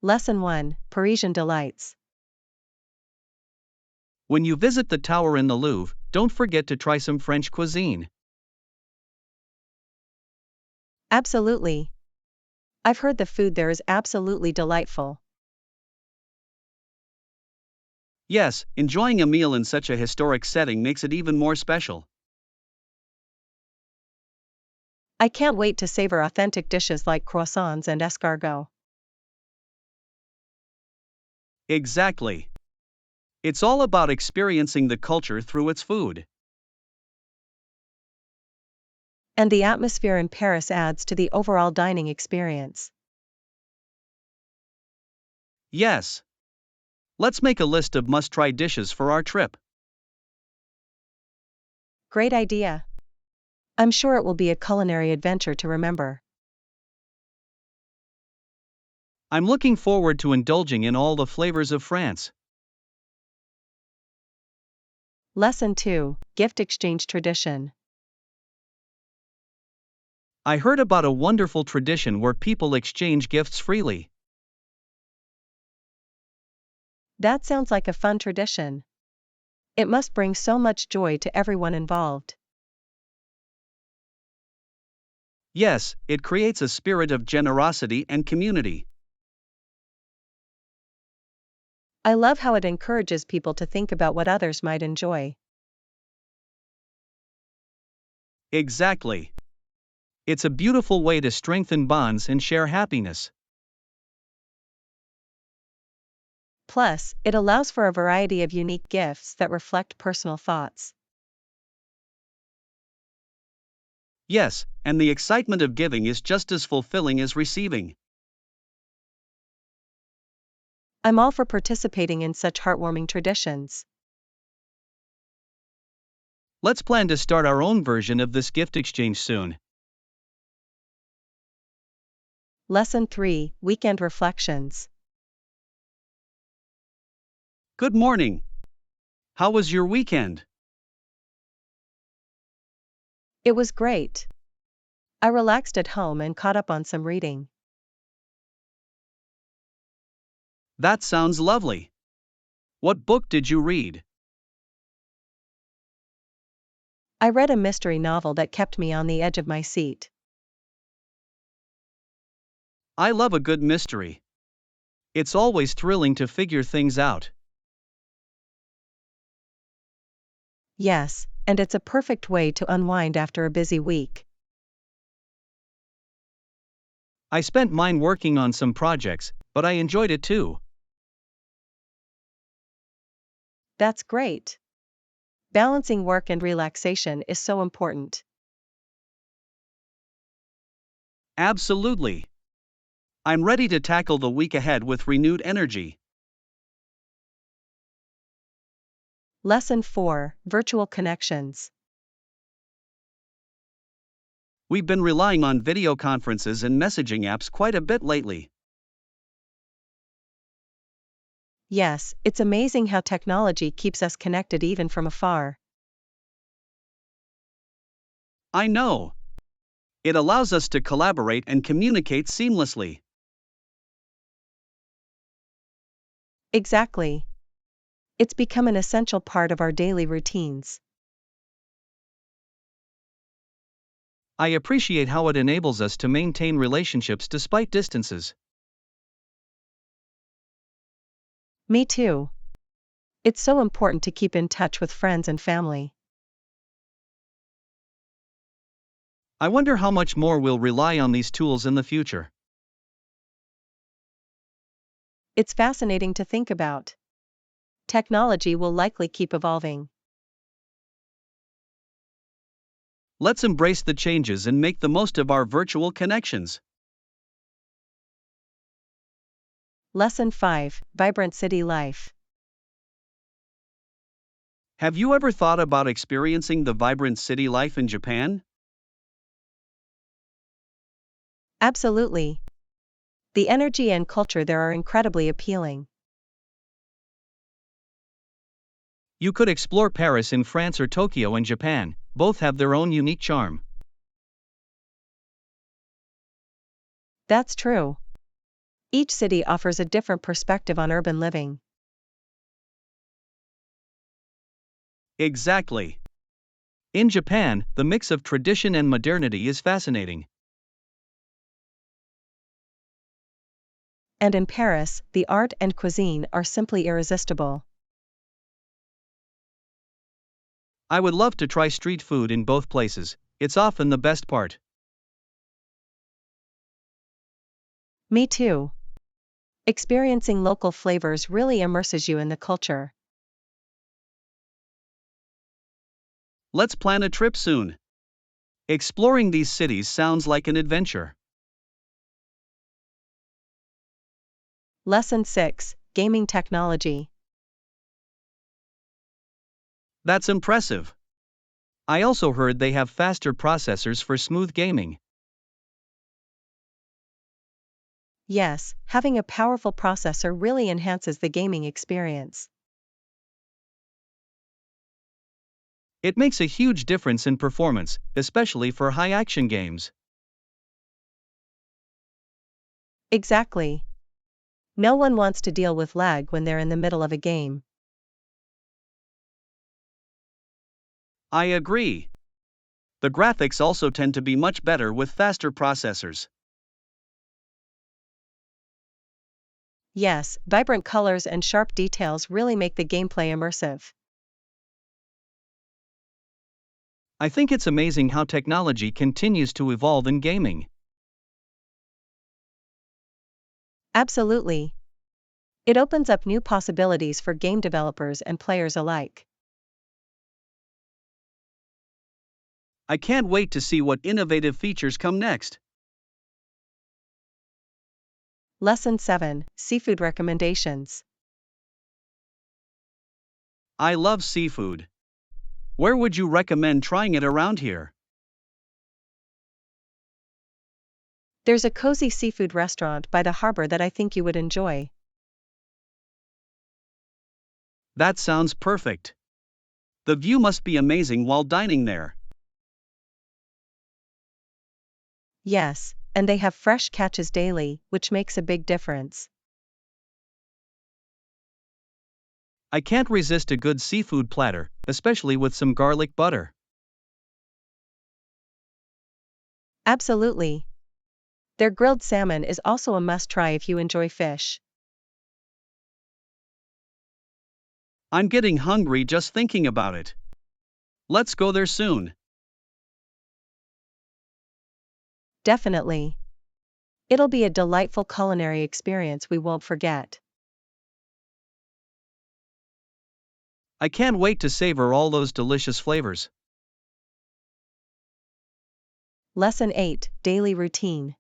Lesson 1, Parisian Delights. When you visit the tower in the Louvre, don't forget to try some French cuisine. Absolutely. I've heard the food there is absolutely delightful. Yes, enjoying a meal in such a historic setting makes it even more special. I can't wait to savor authentic dishes like croissants and escargot. Exactly. It's all about experiencing the culture through its food. And the atmosphere in Paris adds to the overall dining experience. Yes. Let's make a list of must-try dishes for our trip. Great idea. I'm sure it will be a culinary adventure to remember. I'm looking forward to indulging in all the flavors of France. Lesson 2, Gift Exchange Tradition. I heard about a wonderful tradition where people exchange gifts freely. That sounds like a fun tradition. It must bring so much joy to everyone involved. Yes, it creates a spirit of generosity and community. I love how it encourages people to think about what others might enjoy. Exactly. It's a beautiful way to strengthen bonds and share happiness. Plus, it allows for a variety of unique gifts that reflect personal thoughts. Yes, and the excitement of giving is just as fulfilling as receiving. I'm all for participating in such heartwarming traditions. Let's plan to start our own version of this gift exchange soon. Lesson 3, Weekend Reflections. Good morning. How was your weekend? It was great. I relaxed at home and caught up on some reading. That sounds lovely. What book did you read? I read a mystery novel that kept me on the edge of my seat. I love a good mystery. It's always thrilling to figure things out. Yes, and it's a perfect way to unwind after a busy week. I spent mine working on some projects, but I enjoyed it too. That's great. Balancing work and relaxation is so important. Absolutely. I'm ready to tackle the week ahead with renewed energy. Lesson 4, Virtual Connections. We've been relying on video conferences and messaging apps quite a bit lately. Yes, it's amazing how technology keeps us connected even from afar. I know. It allows us to collaborate and communicate seamlessly. Exactly. It's become an essential part of our daily routines. I appreciate how it enables us to maintain relationships despite distances. Me too. It's so important to keep in touch with friends and family. I wonder how much more we'll rely on these tools in the future. It's fascinating to think about. Technology will likely keep evolving. Let's embrace the changes and make the most of our virtual connections. Lesson 5, Vibrant City Life. Have you ever thought about experiencing the vibrant city life in Japan? Absolutely. The energy and culture there are incredibly appealing. You could explore Paris in France or Tokyo in Japan, both have their own unique charm. That's true. Each city offers a different perspective on urban living. Exactly. In Japan, the mix of tradition and modernity is fascinating. And in Paris, the art and cuisine are simply irresistible. I would love to try street food in both places, it's often the best part. Me too. Experiencing local flavors really immerses you in the culture. Let's plan a trip soon. Exploring these cities sounds like an adventure. Lesson 6: Gaming Technology. That's impressive. I also heard they have faster processors for smooth gaming. Yes, having a powerful processor really enhances the gaming experience. It makes a huge difference in performance, especially for high action games. Exactly. No one wants to deal with lag when they're in the middle of a game. I agree. The graphics also tend to be much better with faster processors. Yes, vibrant colors and sharp details really make the gameplay immersive. I think it's amazing how technology continues to evolve in gaming. Absolutely. It opens up new possibilities for game developers and players alike. I can't wait to see what innovative features come next. Lesson 7: Seafood Recommendations. I love seafood. Where would you recommend trying it around here? There's a cozy seafood restaurant by the harbor that I think you would enjoy. That sounds perfect. The view must be amazing while dining there. Yes, and they have fresh catches daily, which makes a big difference. I can't resist a good seafood platter, especially with some garlic butter. Absolutely. Their grilled salmon is also a must-try if you enjoy fish. I'm getting hungry just thinking about it. Let's go there soon. Definitely. It'll be a delightful culinary experience we won't forget. I can't wait to savor all those delicious flavors. Lesson 8: Daily Routine.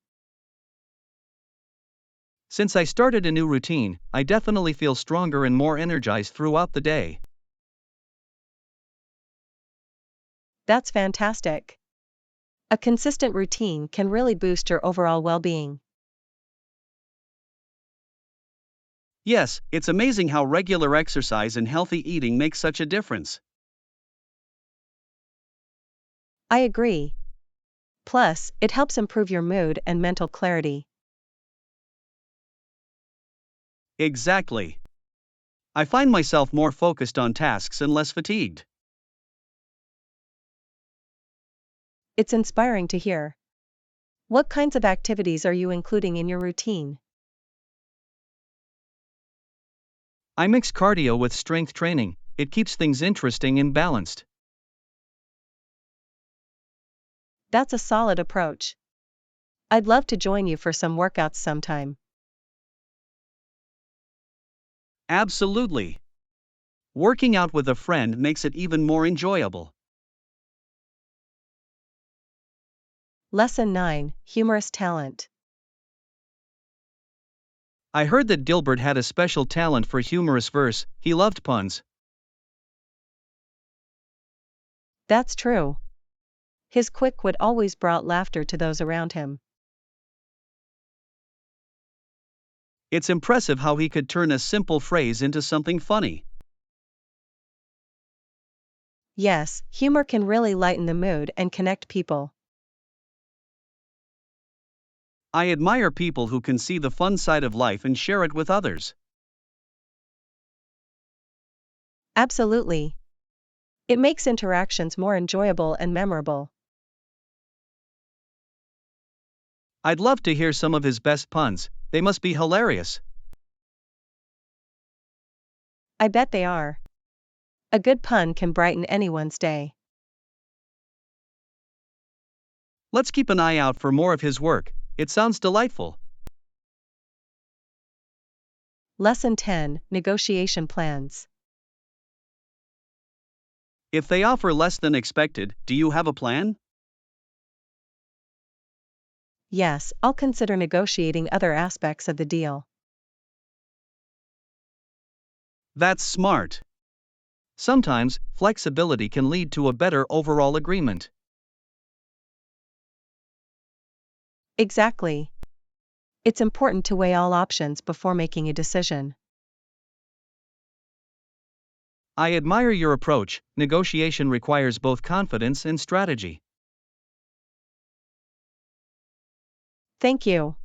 Since I started a new routine, I definitely feel stronger and more energized throughout the day. That's fantastic. A consistent routine can really boost your overall well-being. Yes, it's amazing how regular exercise and healthy eating make such a difference. I agree. Plus, it helps improve your mood and mental clarity. Exactly. I find myself more focused on tasks and less fatigued. It's inspiring to hear. What kinds of activities are you including in your routine? I mix cardio with strength training, it keeps things interesting and balanced. That's a solid approach. I'd love to join you for some workouts sometime. Absolutely. Working out with a friend makes it even more enjoyable. Lesson 9: Humorous Talent. I heard that Gilbert had a special talent for humorous verse, he loved puns. That's true. His quick wit always brought laughter to those around him. It's impressive how he could turn a simple phrase into something funny. Yes, humor can really lighten the mood and connect people. I admire people who can see the fun side of life and share it with others. Absolutely. It makes interactions more enjoyable and memorable. I'd love to hear some of his best puns, they must be hilarious. I bet they are. A good pun can brighten anyone's day. Let's keep an eye out for more of his work, it sounds delightful. Lesson 10: Negotiation Plans. If they offer less than expected, do you have a plan? Yes, I'll consider negotiating other aspects of the deal. That's smart. Sometimes, flexibility can lead to a better overall agreement. Exactly. It's important to weigh all options before making a decision. I admire your approach, negotiation requires both confidence and strategy. Thank you.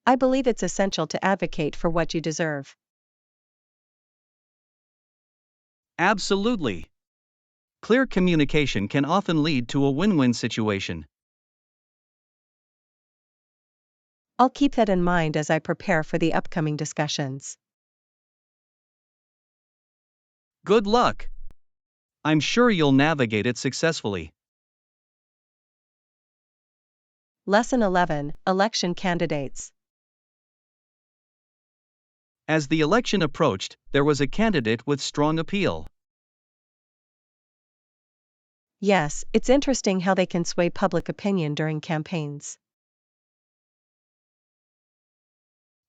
I believe it's essential to advocate for what you deserve. Absolutely. Clear communication can often lead to a win-win situation. I'll keep that in mind as I prepare for the upcoming discussions. Good luck. I'm sure you'll navigate it successfully. Lesson 11: Election Candidates. As the election approached, there was a candidate with strong appeal. Yes, it's interesting how they can sway public opinion during campaigns.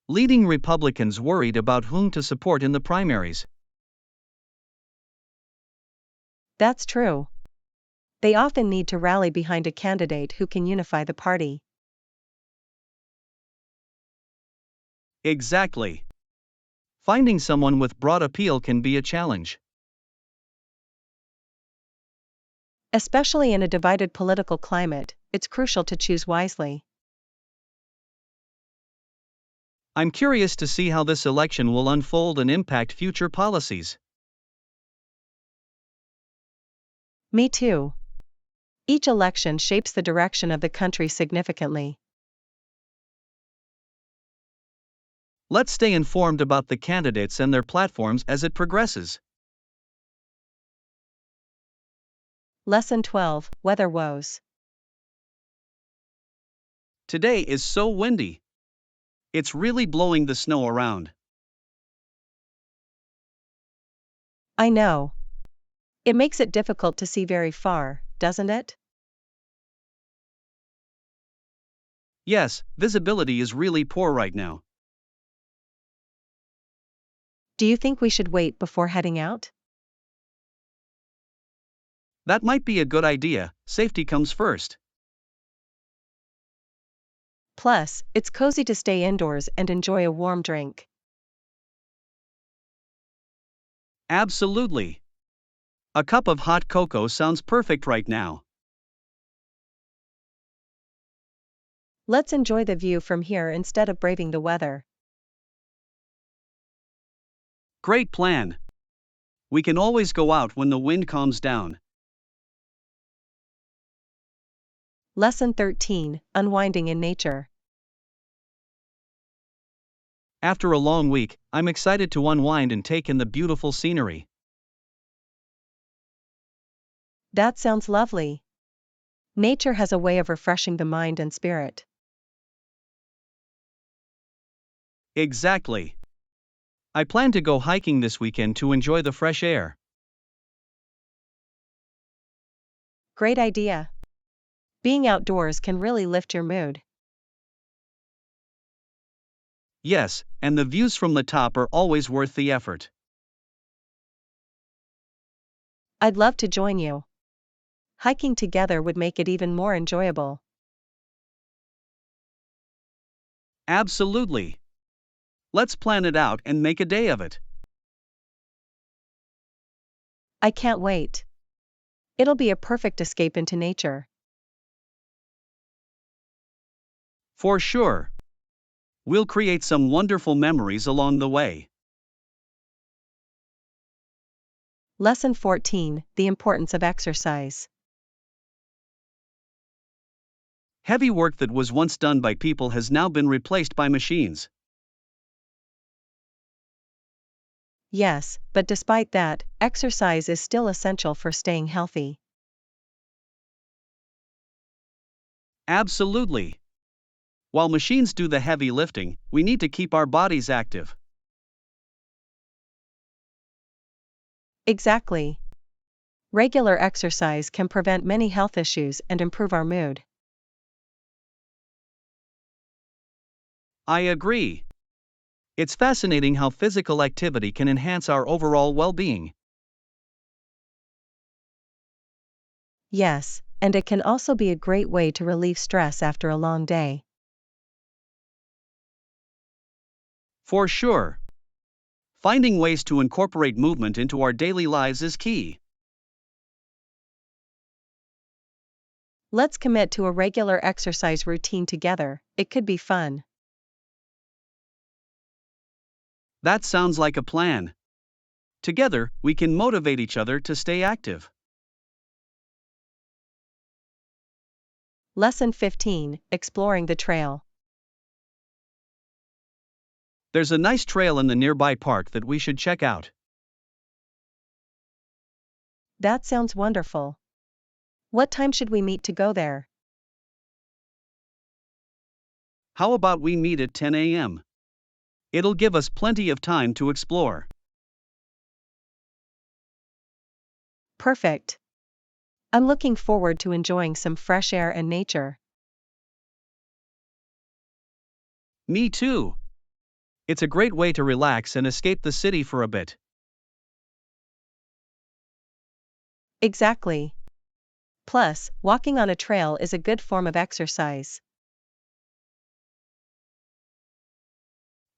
Leading Republicans worried about whom to support in the primaries. That's true. They often need to rally behind a candidate who can unify the party. Exactly. Finding someone with broad appeal can be a challenge. Especially in a divided political climate, it's crucial to choose wisely. I'm curious to see how this election will unfold and impact future policies. Me too. Each election shapes the direction of the country significantly. Let's stay informed about the candidates and their platforms as it progresses. Lesson 12: Weather Woes. Today is so windy. It's really blowing the snow around. I know. It makes it difficult to see very far, doesn't it? Yes, visibility is really poor right now. Do you think we should wait before heading out? That might be a good idea, safety comes first. Plus, it's cozy to stay indoors and enjoy a warm drink. Absolutely. A cup of hot cocoa sounds perfect right now. Let's enjoy the view from here instead of braving the weather. Great plan. We can always go out when the wind calms down. Lesson 13: Unwinding in Nature. After a long week, I'm excited to unwind and take in the beautiful scenery. That sounds lovely. Nature has a way of refreshing the mind and spirit. Exactly. I plan to go hiking this weekend to enjoy the fresh air. Great idea. Being outdoors can really lift your mood. Yes, and the views from the top are always worth the effort. I'd love to join you. Hiking together would make it even more enjoyable. Absolutely. Let's plan it out and make a day of it. I can't wait. It'll be a perfect escape into nature. For sure. We'll create some wonderful memories along the way. Lesson 14, the importance of exercise. Heavy work that was once done by people has now been replaced by machines. Yes, but despite that, exercise is still essential for staying healthy. Absolutely. While machines do the heavy lifting, we need to keep our bodies active. Exactly. Regular exercise can prevent many health issues and improve our mood. I agree. It's fascinating how physical activity can enhance our overall well-being. Yes, and it can also be a great way to relieve stress after a long day. For sure. Finding ways to incorporate movement into our daily lives is key. Let's commit to a regular exercise routine together, it could be fun. That sounds like a plan. Together, we can motivate each other to stay active. Lesson 15, exploring the trail. There's a nice trail in the nearby park that we should check out. That sounds wonderful. What time should we meet to go there? How about we meet at 10 a.m.? It'll give us plenty of time to explore. Perfect. I'm looking forward to enjoying some fresh air and nature. Me too. It's a great way to relax and escape the city for a bit. Exactly. Plus, walking on a trail is a good form of exercise.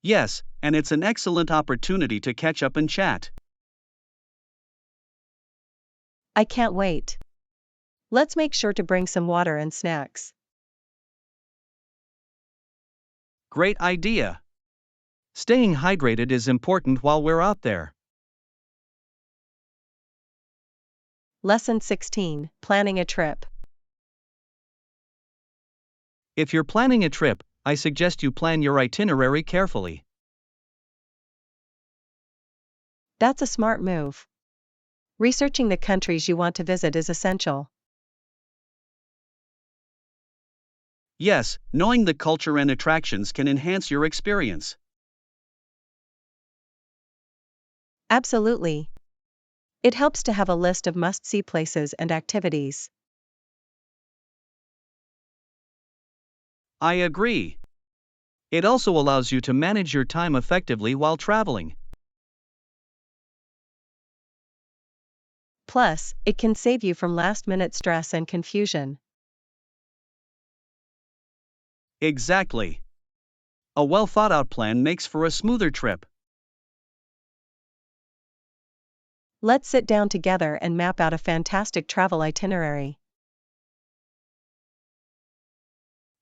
Yes, and it's an excellent opportunity to catch up and chat. I can't wait. Let's make sure to bring some water and snacks. Great idea. Staying hydrated is important while we're out there. Lesson 16, planning a trip. If you're planning a trip, I suggest you plan your itinerary carefully. That's a smart move. Researching the countries you want to visit is essential. Yes, knowing the culture and attractions can enhance your experience. Absolutely. It helps to have a list of must-see places and activities. I agree. It also allows you to manage your time effectively while traveling. Plus, it can save you from last-minute stress and confusion. Exactly. A well thought out plan makes for a smoother trip. Let's sit down together and map out a fantastic travel itinerary.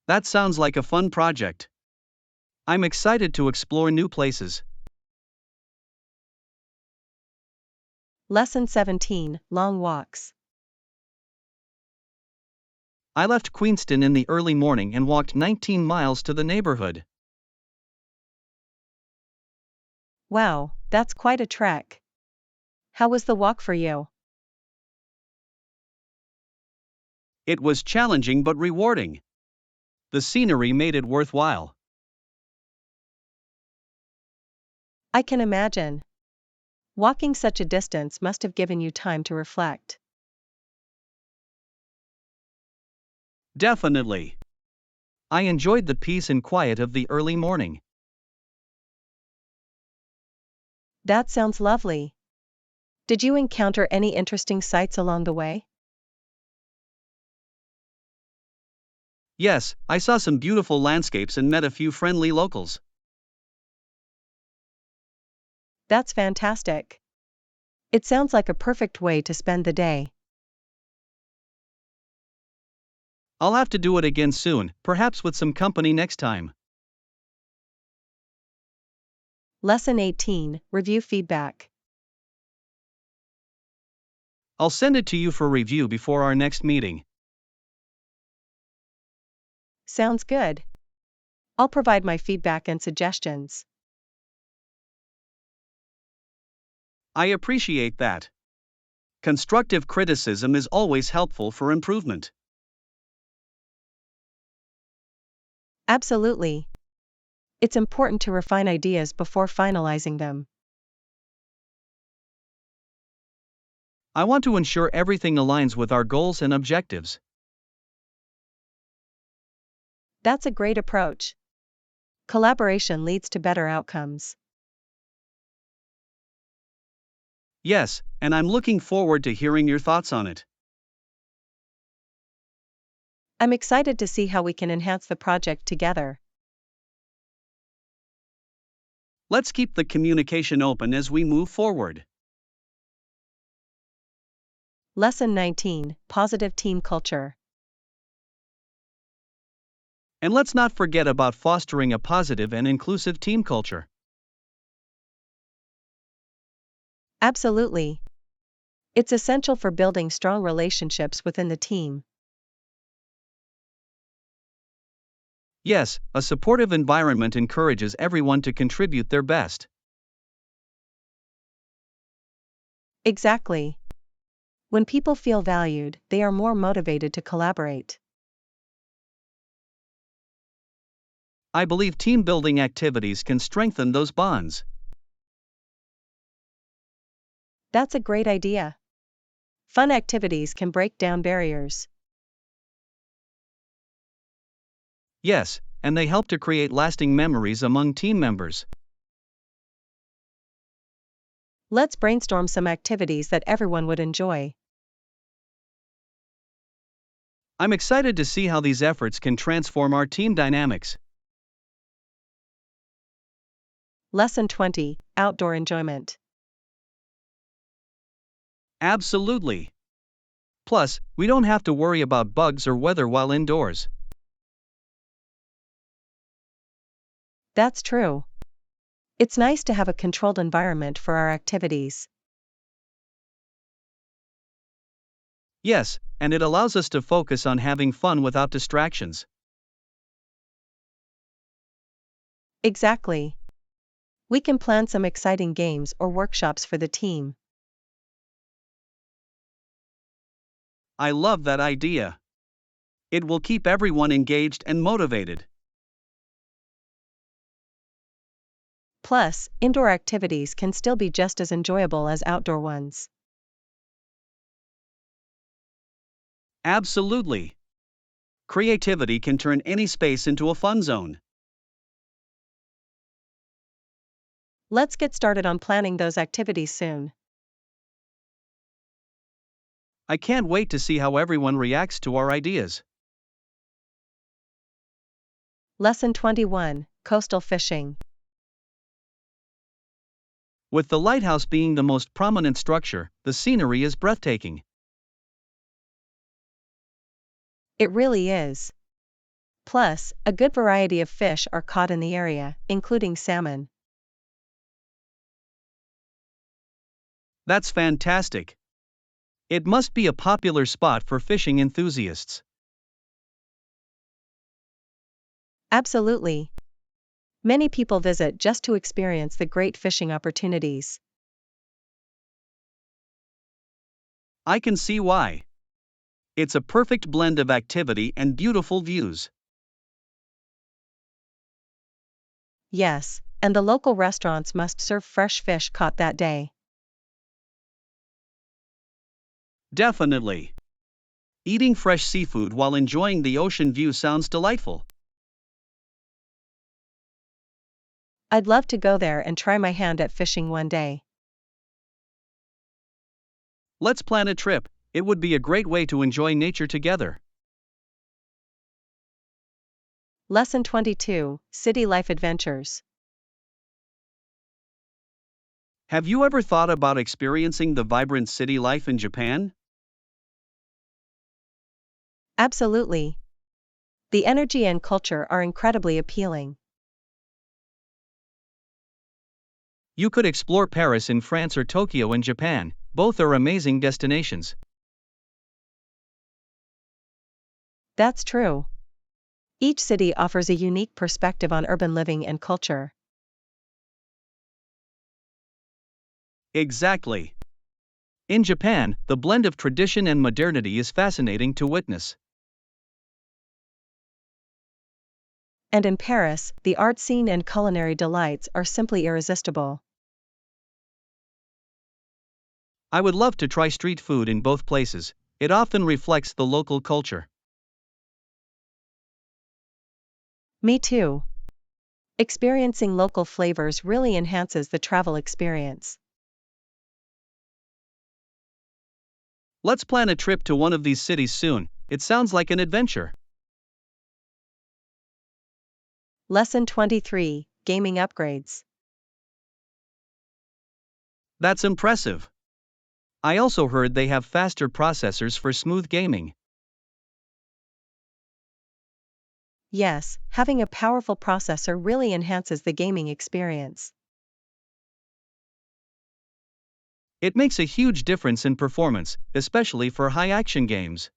That sounds like a fun project. I'm excited to explore new places. Lesson 17, long walks. I left Queenston in the early morning and walked 19 miles to the neighborhood. Wow, that's quite a trek. How was the walk for you? It was challenging but rewarding. The scenery made it worthwhile. I can imagine. Walking such a distance must have given you time to reflect. Definitely. I enjoyed the peace and quiet of the early morning. That sounds lovely. Did you encounter any interesting sights along the way? Yes, I saw some beautiful landscapes and met a few friendly locals. That's fantastic. It sounds like a perfect way to spend the day. I'll have to do it again soon, perhaps with some company next time. Lesson 18, Review Feedback. I'll send it to you for review before our next meeting. Sounds good. I'll provide my feedback and suggestions. I appreciate that. Constructive criticism is always helpful for improvement. Absolutely. It's important to refine ideas before finalizing them. I want to ensure everything aligns with our goals and objectives. That's a great approach. Collaboration leads to better outcomes. Yes, and I'm looking forward to hearing your thoughts on it. I'm excited to see how we can enhance the project together. Let's keep the communication open as we move forward. Lesson 19, Positive Team Culture. And let's not forget about fostering a positive and inclusive team culture. Absolutely. It's essential for building strong relationships within the team. Yes, a supportive environment encourages everyone to contribute their best. Exactly. When people feel valued, they are more motivated to collaborate. I believe team building activities can strengthen those bonds. That's a great idea. Fun activities can break down barriers. Yes, and they help to create lasting memories among team members. Let's brainstorm some activities that everyone would enjoy. I'm excited to see how these efforts can transform our team dynamics. Lesson 20, Outdoor Enjoyment. Absolutely. Plus, we don't have to worry about bugs or weather while indoors. That's true. It's nice to have a controlled environment for our activities. Yes, and it allows us to focus on having fun without distractions. Exactly. We can plan some exciting games or workshops for the team. I love that idea. It will keep everyone engaged and motivated. Plus, indoor activities can still be just as enjoyable as outdoor ones. Absolutely. Creativity can turn any space into a fun zone. Let's get started on planning those activities soon. I can't wait to see how everyone reacts to our ideas. Lesson 21, Coastal Fishing. With the lighthouse being the most prominent structure, the scenery is breathtaking. It really is. Plus, a good variety of fish are caught in the area, including salmon. That's fantastic. It must be a popular spot for fishing enthusiasts. Absolutely. Many people visit just to experience the great fishing opportunities. I can see why. It's a perfect blend of activity and beautiful views. Yes, and the local restaurants must serve fresh fish caught that day. Definitely. Eating fresh seafood while enjoying the ocean view sounds delightful. I'd love to go there and try my hand at fishing one day. Let's plan a trip. It would be a great way to enjoy nature together. Lesson 22, City Life Adventures. Have you ever thought about experiencing the vibrant city life in Japan? Absolutely. The energy and culture are incredibly appealing. You could explore Paris in France or Tokyo in Japan, both are amazing destinations. That's true. Each city offers a unique perspective on urban living and culture. Exactly. In Japan, the blend of tradition and modernity is fascinating to witness. And in Paris, the art scene and culinary delights are simply irresistible. I would love to try street food in both places, it often reflects the local culture. Me too. Experiencing local flavors really enhances the travel experience. Let's plan a trip to one of these cities soon, it sounds like an adventure. Lesson 23: Gaming Upgrades. That's impressive. I also heard they have faster processors for smooth gaming. Yes, having a powerful processor really enhances the gaming experience. It makes a huge difference in performance, especially for high action games.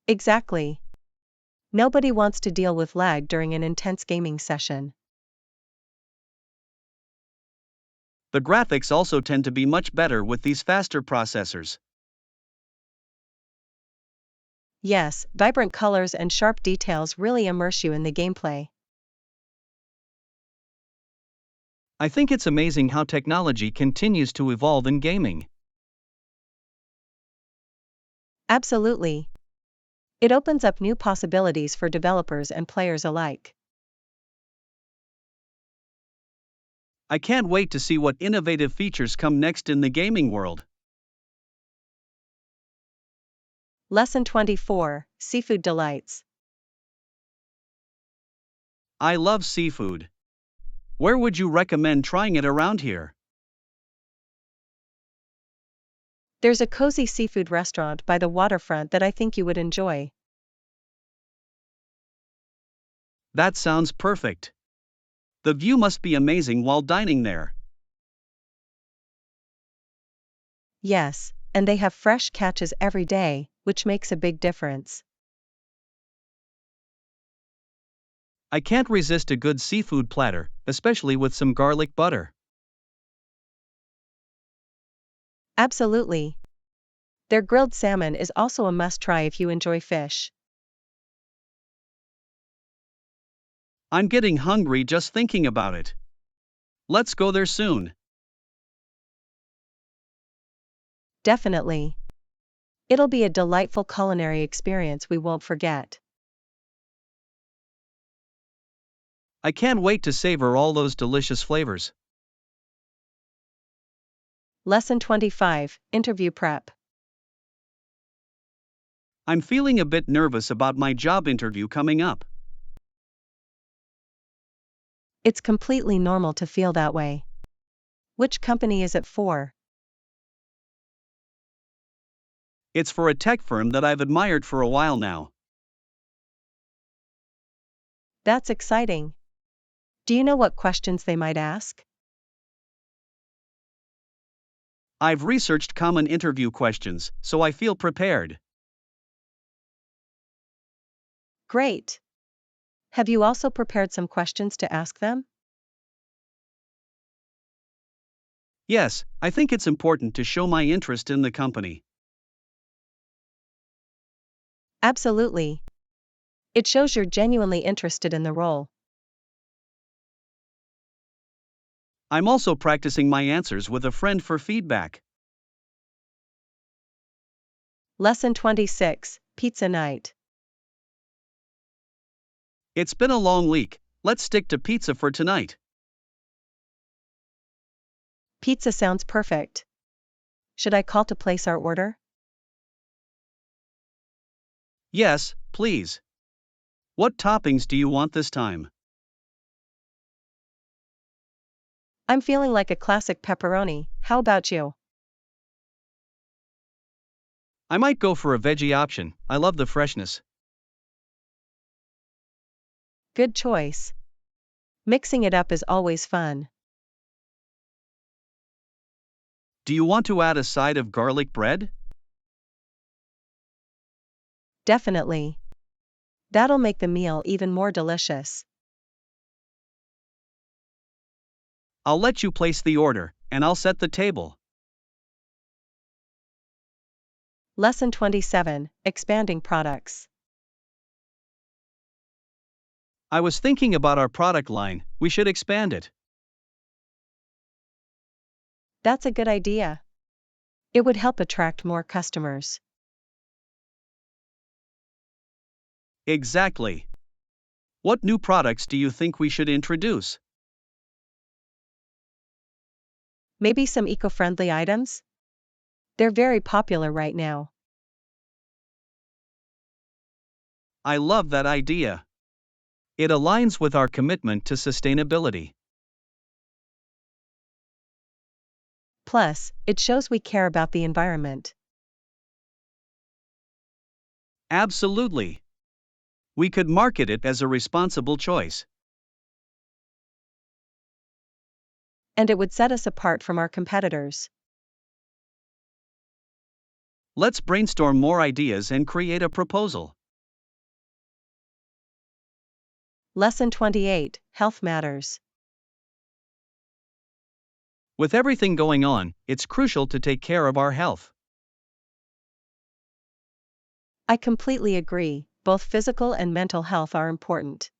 Exactly. Nobody wants to deal with lag during an intense gaming session. The graphics also tend to be much better with these faster processors. Yes, vibrant colors and sharp details really immerse you in the gameplay. I think it's amazing how technology continues to evolve in gaming. Absolutely. It opens up new possibilities for developers and players alike. I can't wait to see what innovative features come next in the gaming world. Lesson 24: Seafood Delights. I love seafood. Where would you recommend trying it around here? There's a cozy seafood restaurant by the waterfront that I think you would enjoy. That sounds perfect. The view must be amazing while dining there. Yes, and they have fresh catches every day, which makes a big difference. I can't resist a good seafood platter, especially with some garlic butter. Absolutely. Their grilled salmon is also a must-try if you enjoy fish. I'm getting hungry just thinking about it. Let's go there soon. Definitely. It'll be a delightful culinary experience we won't forget. I can't wait to savor all those delicious flavors. Lesson 25: Interview Prep. I'm feeling a bit nervous about my job interview coming up. It's completely normal to feel that way. Which company is it for? It's for a tech firm that I've admired for a while now. That's exciting. Do you know what questions they might ask? I've researched common interview questions, so I feel prepared. Great. Have you also prepared some questions to ask them? Yes, I think it's important to show my interest in the company. Absolutely. It shows you're genuinely interested in the role. I'm also practicing my answers with a friend for feedback. Lesson 26: Pizza Night. It's been a long week, let's stick to pizza for tonight. Pizza sounds perfect. Should I call to place our order? Yes, please. What toppings do you want this time? I'm feeling like a classic pepperoni, how about you? I might go for a veggie option, I love the freshness. Good choice. Mixing it up is always fun. Do you want to add a side of garlic bread? Definitely. That'll make the meal even more delicious. I'll let you place the order, and I'll set the table. Lesson 27, Expanding Products. I was thinking about our product line, we should expand it. That's a good idea. It would help attract more customers. Exactly. What new products do you think we should introduce? Maybe some eco-friendly items? They're very popular right now. I love that idea. It aligns with our commitment to sustainability. Plus, it shows we care about the environment. Absolutely. We could market it as a responsible choice. And it would set us apart from our competitors. Let's brainstorm more ideas and create a proposal. Lesson 28, Health Matters. With everything going on, it's crucial to take care of our health. I completely agree, both physical and mental health are important.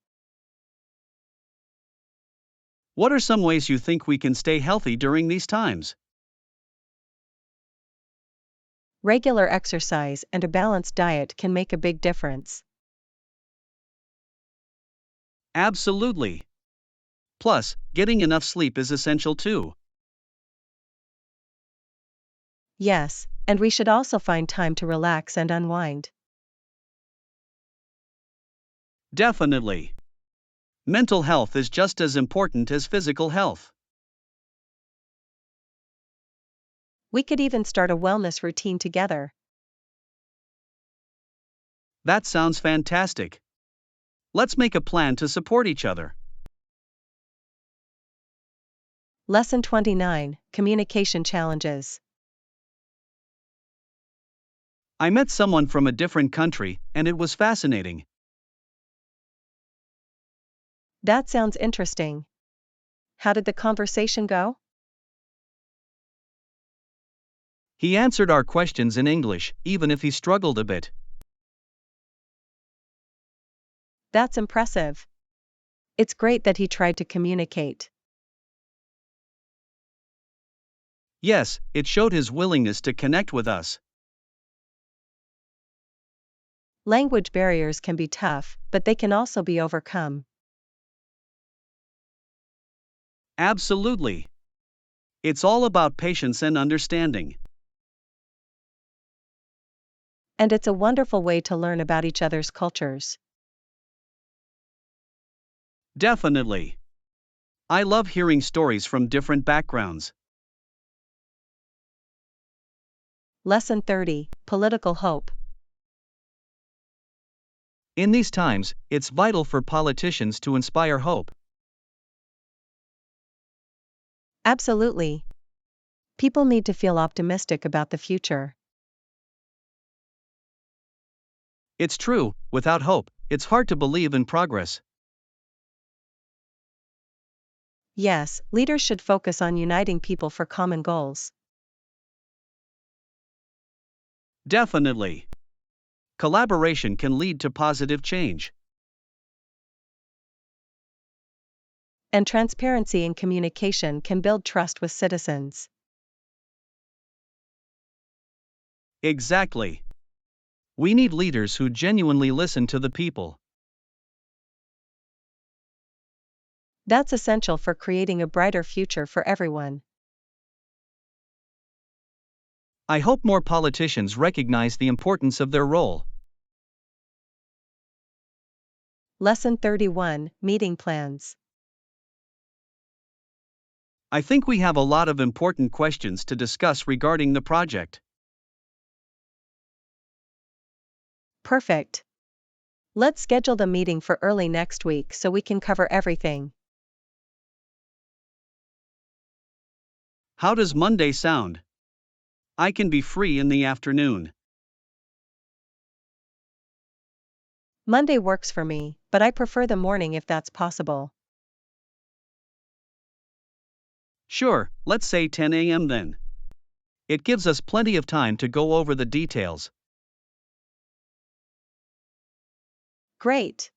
What are some ways you think we can stay healthy during these times? Regular exercise and a balanced diet can make a big difference. Absolutely. Plus, getting enough sleep is essential too. Yes, and we should also find time to relax and unwind. Definitely. Mental health is just as important as physical health. We could even start a wellness routine together. That sounds fantastic. Let's make a plan to support each other. Lesson 29, Communication Challenges. I met someone from a different country, and it was fascinating. That sounds interesting. How did the conversation go? He answered our questions in English, even if he struggled a bit. That's impressive. It's great that he tried to communicate. Yes, it showed his willingness to connect with us. Language barriers can be tough, but they can also be overcome. Absolutely. It's all about patience and understanding. And it's a wonderful way to learn about each other's cultures. Definitely. I love hearing stories from different backgrounds. Lesson 30, Political Hope. In these times, it's vital for politicians to inspire hope. Absolutely. People need to feel optimistic about the future. It's true, without hope, it's hard to believe in progress. Yes, leaders should focus on uniting people for common goals. Definitely. Collaboration can lead to positive change. And transparency in communication can build trust with citizens. Exactly. We need leaders who genuinely listen to the people. That's essential for creating a brighter future for everyone. I hope more politicians recognize the importance of their role. Lesson 31, Meeting Plans. I think we have a lot of important questions to discuss regarding the project. Perfect. Let's schedule the meeting for early next week so we can cover everything. How does Monday sound? I can be free in the afternoon. Monday works for me, but I prefer the morning if that's possible. Sure, let's say 10 a.m. then. It gives us plenty of time to go over the details. Great.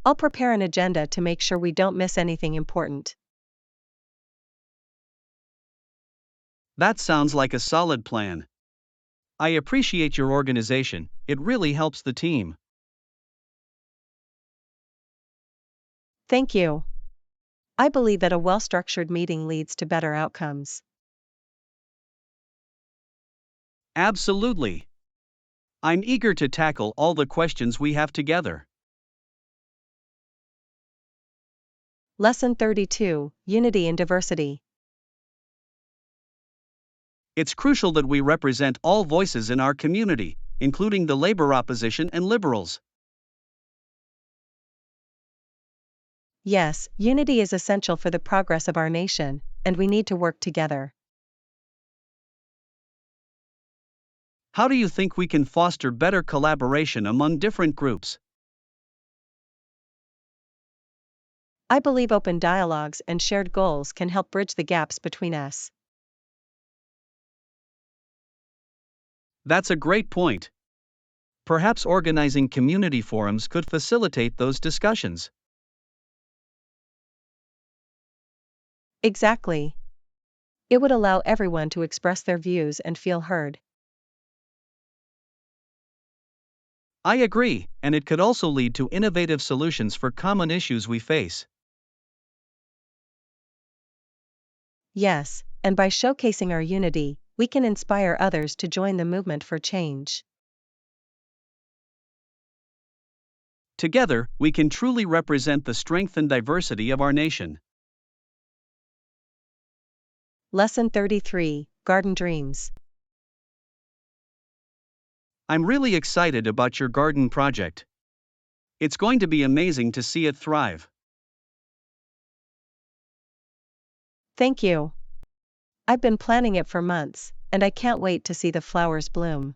I'll prepare an agenda to make sure we don't miss anything important. That sounds like a solid plan. I appreciate your organization, it really helps the team. Thank you. I believe that a well-structured meeting leads to better outcomes. Absolutely. I'm eager to tackle all the questions we have together. Lesson 32, Unity in Diversity. It's crucial that we represent all voices in our community, including the labor opposition and liberals. Yes, unity is essential for the progress of our nation, and we need to work together. How do you think we can foster better collaboration among different groups? I believe open dialogues and shared goals can help bridge the gaps between us. That's a great point. Perhaps organizing community forums could facilitate those discussions. Exactly. It would allow everyone to express their views and feel heard. I agree, and it could also lead to innovative solutions for common issues we face. Yes, and by showcasing our unity, we can inspire others to join the movement for change. Together, we can truly represent the strength and diversity of our nation. Lesson 33, Garden Dreams. I'm really excited about your garden project. It's going to be amazing to see it thrive. Thank you. I've been planning it for months, and I can't wait to see the flowers bloom.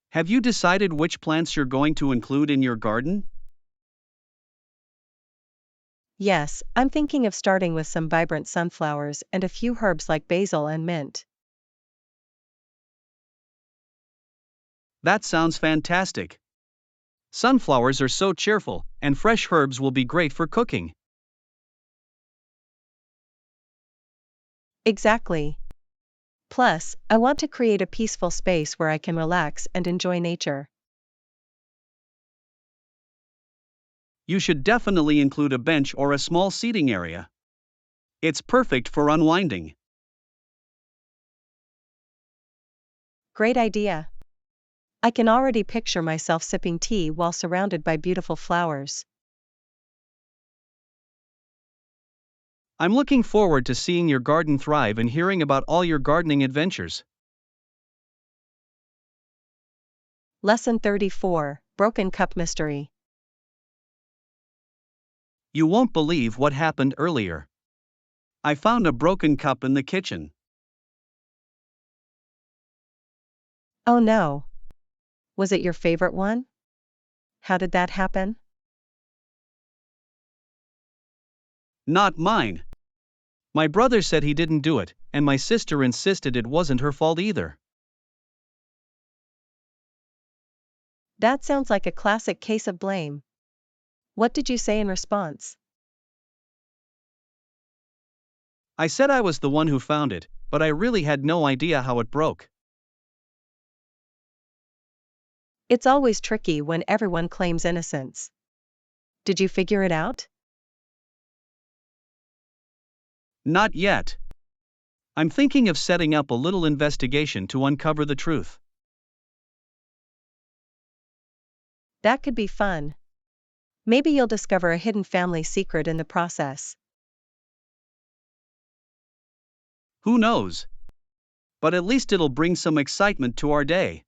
Have you decided which plants you're going to include in your garden? Yes, I'm thinking of starting with some vibrant sunflowers and a few herbs like basil and mint. That sounds fantastic. Sunflowers are so cheerful, and fresh herbs will be great for cooking. Exactly. Plus, I want to create a peaceful space where I can relax and enjoy nature. You should definitely include a bench or a small seating area. It's perfect for unwinding. Great idea. I can already picture myself sipping tea while surrounded by beautiful flowers. I'm looking forward to seeing your garden thrive and hearing about all your gardening adventures. Lesson 34, Broken Cup Mystery. You won't believe what happened earlier. I found a broken cup in the kitchen. Oh no. Was it your favorite one? How did that happen? Not mine. My brother said he didn't do it, and my sister insisted it wasn't her fault either. That sounds like a classic case of blame. What did you say in response? I said I was the one who found it, but I really had no idea how it broke. It's always tricky when everyone claims innocence. Did you figure it out? Not yet. I'm thinking of setting up a little investigation to uncover the truth. That could be fun. Maybe you'll discover a hidden family secret in the process. Who knows? but at least it'll bring some excitement to our day.